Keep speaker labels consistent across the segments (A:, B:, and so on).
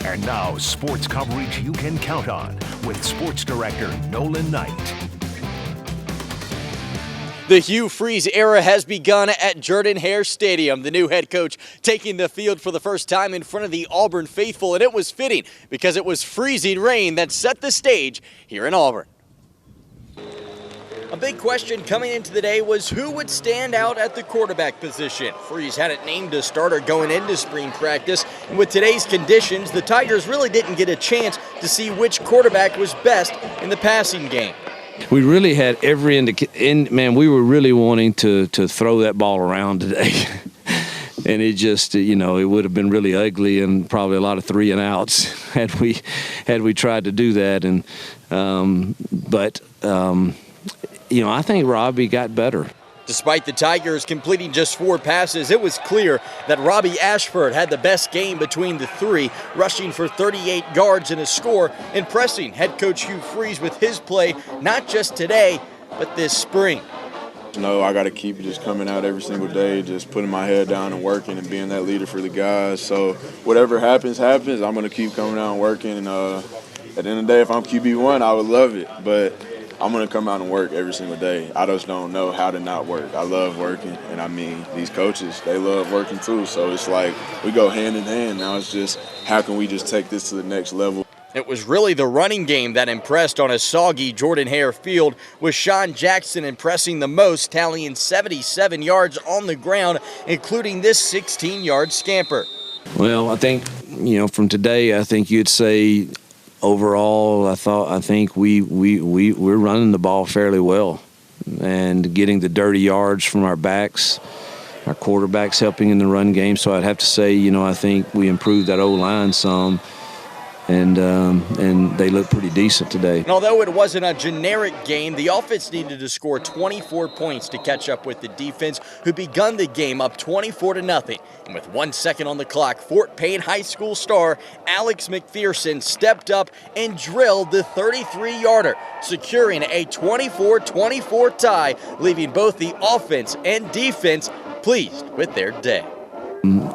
A: And now, sports coverage you can count on with Sports Director Nolan Knight.
B: The Hugh Freeze era has begun at Jordan-Hare Stadium. The new head coach taking the field for the first time in front of the Auburn faithful, and it was fitting because it was freezing rain that set the stage here in Auburn. A big question coming into the day was who would stand out at the quarterback position. Freeze hadn't named a starter going into spring practice, and with today's conditions, the Tigers really didn't get a chance to see which quarterback was best in the passing game.
C: We really had every man, we were really wanting to throw that ball around today. And it just, it would have been really ugly and probably a lot of 3 and outs had we tried to do that. And I think Robbie got better.
B: Despite the Tigers completing just 4 passes, it was clear that Robbie Ashford had the best game between the 3, rushing for 38 yards and a score, impressing head coach Hugh Freeze with his play, not just today, but this spring.
D: I got to keep just coming out every single day, just putting my head down and working and being that leader for the guys. So whatever happens. I'm going to keep coming out and working. And at the end of the day, if I'm QB1, I would love it. But I'm going to come out and work every single day. I just don't know how to not work. I love working. And, these coaches, they love working too. So it's like we go hand in hand. Now it's just how can we just take this to the next level.
B: It was really the running game that impressed on a soggy Jordan-Hare field, with Sean Jackson impressing the most, tallying 77 yards on the ground, including this 16-yard scamper.
C: Well, I think, from today, I think you'd say overall, I think we're running the ball fairly well and getting the dirty yards from our backs. Our quarterback's helping in the run game, so I'd have to say, I think we improved that O-line some. And they look pretty decent today.
B: And although it wasn't a generic game, the offense needed to score 24 points to catch up with the defense, who begun the game up 24-0. And with 1 second on the clock, Fort Payne High School star Alex McPherson stepped up and drilled the 33-yarder, securing a 24-24 tie, leaving both the offense and defense pleased with their day.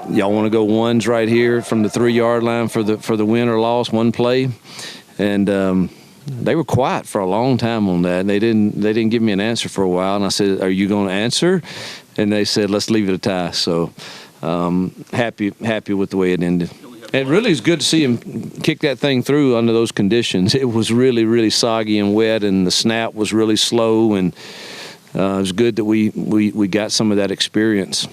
C: Y'all want to go ones right here from the 3-yard line for the win or loss, one play, and they were quiet for a long time on that. They didn't give me an answer for a while, and I said, "Are you going to answer?" And they said, "Let's leave it a tie." So happy with the way it ended. It really is good to see him kick that thing through under those conditions. It was really, really soggy and wet, and the snap was really slow, and it was good that we got some of that experience.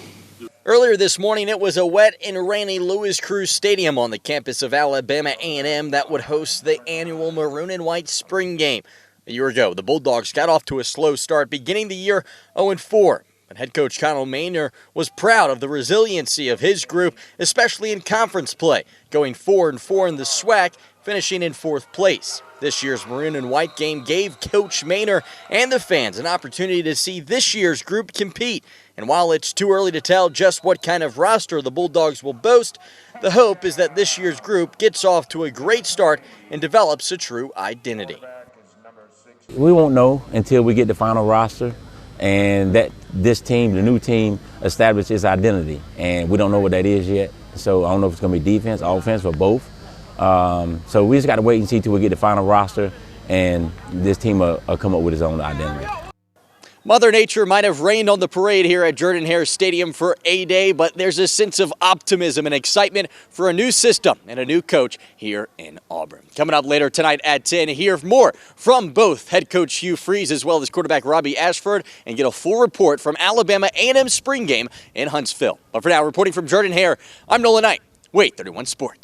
B: Earlier this morning, it was a wet and rainy Louis Crews Stadium on the campus of Alabama A&M that would host the annual Maroon and White Spring Game. A year ago, the Bulldogs got off to a slow start, beginning the year 0-4. But head coach Connell Maynor was proud of the resiliency of his group, especially in conference play, going 4-4 in the SWAC, finishing in 4th place. This year's Maroon and White game gave Coach Maynor and the fans an opportunity to see this year's group compete. And while it's too early to tell just what kind of roster the Bulldogs will boast, the hope is that this year's group gets off to a great start and develops a true identity.
E: We won't know until we get the final roster and that this team, the new team, establishes its identity. And we don't know what that is yet. So I don't know if it's going to be defense, offense, or both. So we just got to wait and see till we get the final roster and this team will come up with its own identity.
B: Mother Nature might have rained on the parade here at Jordan-Hare Stadium for a day, but there's a sense of optimism and excitement for a new system and a new coach here in Auburn. Coming up later tonight at 10, hear more from both head coach Hugh Freeze as well as quarterback Robbie Ashford and get a full report from Alabama A&M spring game in Huntsville. But for now, reporting from Jordan-Hare, I'm Nolan Knight, WAIT 31 Sports.